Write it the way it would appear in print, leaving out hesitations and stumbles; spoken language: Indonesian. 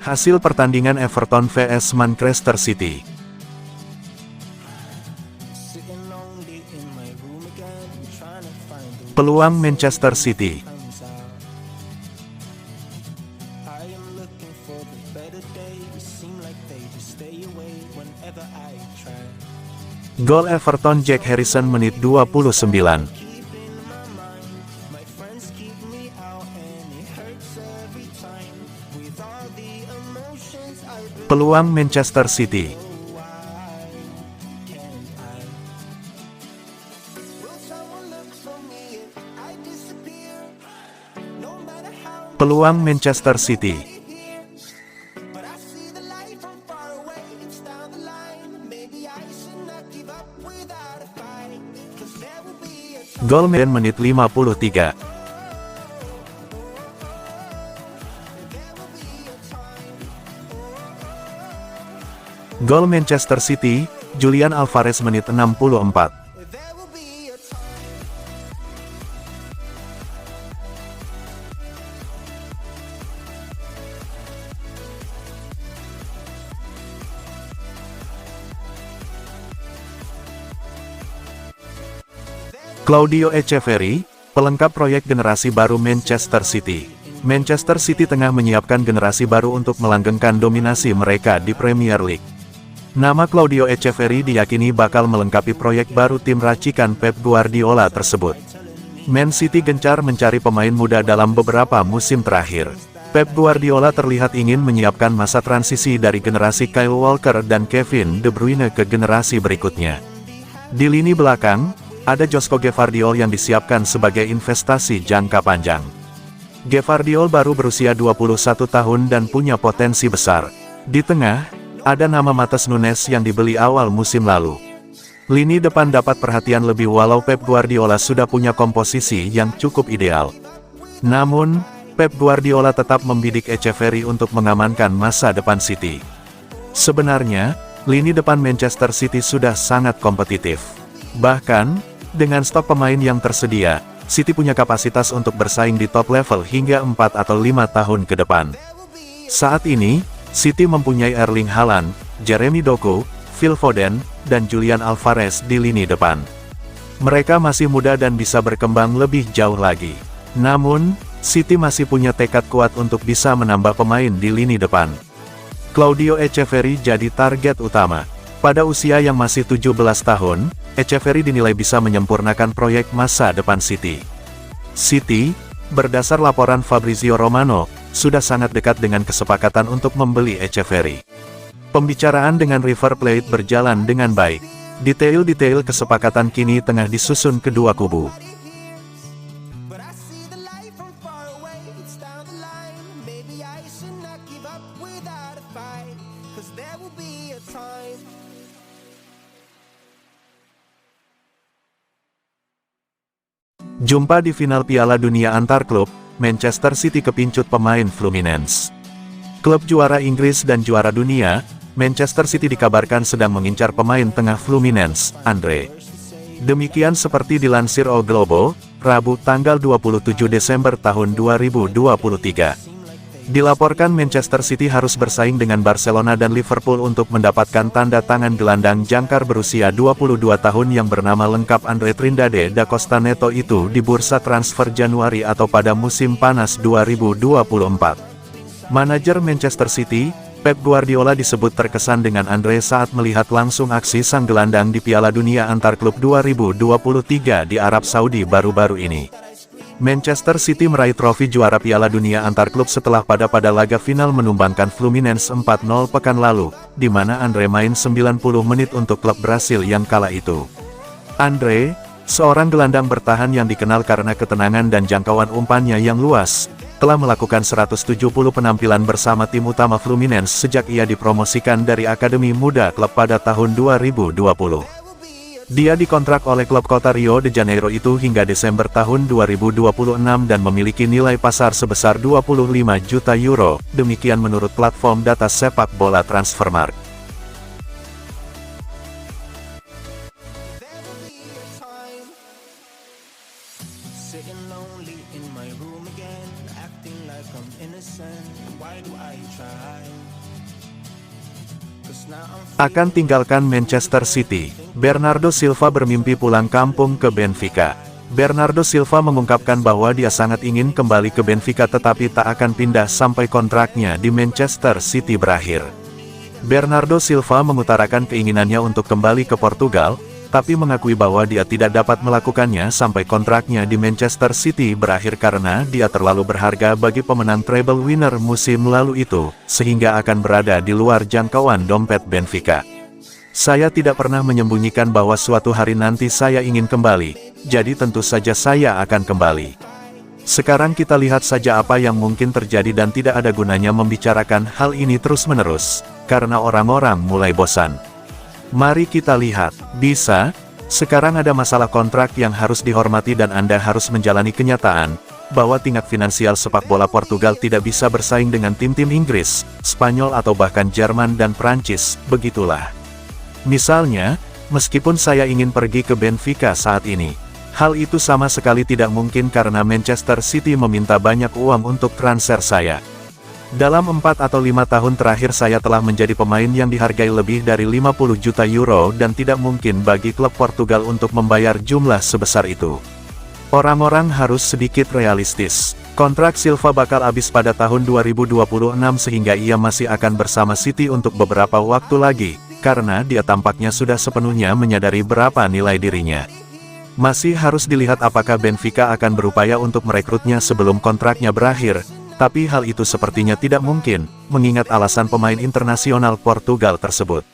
Hasil pertandingan Everton vs Manchester City. Peluang Manchester City. Gol Everton Jack Harrison menit 29. Peluang Manchester City. Peluang Manchester City. Gol menit 53. Gol Manchester City, Julian Alvarez menit 64. Claudio Echeverri, pelengkap proyek generasi baru Manchester City. Manchester City tengah menyiapkan generasi baru untuk melanggengkan dominasi mereka di Premier League. Nama Claudio Echeverri diyakini bakal melengkapi proyek baru tim racikan Pep Guardiola tersebut. Man City gencar mencari pemain muda dalam beberapa musim terakhir. Pep Guardiola terlihat ingin menyiapkan masa transisi dari generasi Kyle Walker dan Kevin De Bruyne ke generasi berikutnya. Di lini belakang, ada Josko Gvardiol yang disiapkan sebagai investasi jangka panjang. Gvardiol baru berusia 21 tahun dan punya potensi besar. Di tengah, ada nama Matheus Nunes yang dibeli awal musim lalu. Lini depan dapat perhatian lebih walau Pep Guardiola sudah punya komposisi yang cukup ideal. Namun, Pep Guardiola tetap membidik Echeverri untuk mengamankan masa depan City. Sebenarnya, lini depan Manchester City sudah sangat kompetitif. Bahkan, dengan stok pemain yang tersedia, City punya kapasitas untuk bersaing di top level hingga 4 atau 5 tahun ke depan. Saat ini, City mempunyai Erling Haaland, Jeremy Doku, Phil Foden, dan Julian Alvarez di lini depan. Mereka masih muda dan bisa berkembang lebih jauh lagi. Namun, City masih punya tekad kuat untuk bisa menambah pemain di lini depan. Claudio Echeverri jadi target utama. Pada usia yang masih 17 tahun, Echeverri dinilai bisa menyempurnakan proyek masa depan City. City, berdasar laporan Fabrizio Romano, sudah sangat dekat dengan kesepakatan untuk membeli Echeverri. Pembicaraan dengan River Plate berjalan dengan baik. Detail-detail kesepakatan kini tengah disusun kedua kubu. Jumpa di final Piala Dunia antar klub, Manchester City kepincut pemain Fluminense. Klub juara Inggris dan juara dunia, Manchester City dikabarkan sedang mengincar pemain tengah Fluminense, Andre. Demikian seperti dilansir O Globo, Rabu tanggal 27 Desember tahun 2023. Dilaporkan Manchester City harus bersaing dengan Barcelona dan Liverpool untuk mendapatkan tanda tangan gelandang jangkar berusia 22 tahun yang bernama lengkap Andre Trindade da Costa Neto itu di bursa transfer Januari atau pada musim panas 2024. Manajer Manchester City, Pep Guardiola disebut terkesan dengan Andre saat melihat langsung aksi sang gelandang di Piala Dunia antar klub 2023 di Arab Saudi baru-baru ini. Manchester City meraih trofi juara Piala Dunia antar klub setelah pada laga final menumbangkan Fluminense 4-0 pekan lalu, di mana Andre main 90 menit untuk klub Brasil yang kala itu. Andre, seorang gelandang bertahan yang dikenal karena ketenangan dan jangkauan umpannya yang luas, telah melakukan 170 penampilan bersama tim utama Fluminense sejak ia dipromosikan dari Akademi Muda klub pada tahun 2020. Dia dikontrak oleh klub kota Rio de Janeiro itu hingga Desember tahun 2026 dan memiliki nilai pasar sebesar 25 juta euro, demikian menurut platform data sepak bola Transfermarkt. Akan tinggalkan Manchester City, Bernardo Silva bermimpi pulang kampung ke Benfica. Bernardo Silva mengungkapkan bahwa dia sangat ingin kembali ke Benfica tetapi tak akan pindah sampai kontraknya di Manchester City berakhir. Bernardo Silva mengutarakan keinginannya untuk kembali ke Portugal, tapi mengakui bahwa dia tidak dapat melakukannya sampai kontraknya di Manchester City berakhir karena dia terlalu berharga bagi pemenang treble winner musim lalu itu, sehingga akan berada di luar jangkauan dompet Benfica. Saya tidak pernah menyembunyikan bahwa suatu hari nanti saya ingin kembali, jadi tentu saja saya akan kembali. Sekarang kita lihat saja apa yang mungkin terjadi dan tidak ada gunanya membicarakan hal ini terus-menerus, karena orang-orang mulai bosan. Mari kita lihat, sekarang ada masalah kontrak yang harus dihormati dan Anda harus menjalani kenyataan, bahwa tingkat finansial sepak bola Portugal tidak bisa bersaing dengan tim-tim Inggris, Spanyol atau bahkan Jerman dan Prancis, begitulah. Misalnya, meskipun saya ingin pergi ke Benfica saat ini, hal itu sama sekali tidak mungkin karena Manchester City meminta banyak uang untuk transfer saya. Dalam 4 atau 5 tahun terakhir saya telah menjadi pemain yang dihargai lebih dari 50 juta euro dan tidak mungkin bagi klub Portugal untuk membayar jumlah sebesar itu. Orang-orang harus sedikit realistis. Kontrak Silva bakal habis pada tahun 2026 sehingga ia masih akan bersama City untuk beberapa waktu lagi, karena dia tampaknya sudah sepenuhnya menyadari berapa nilai dirinya. Masih harus dilihat apakah Benfica akan berupaya untuk merekrutnya sebelum kontraknya berakhir, tapi hal itu sepertinya tidak mungkin, mengingat alasan pemain internasional Portugal tersebut.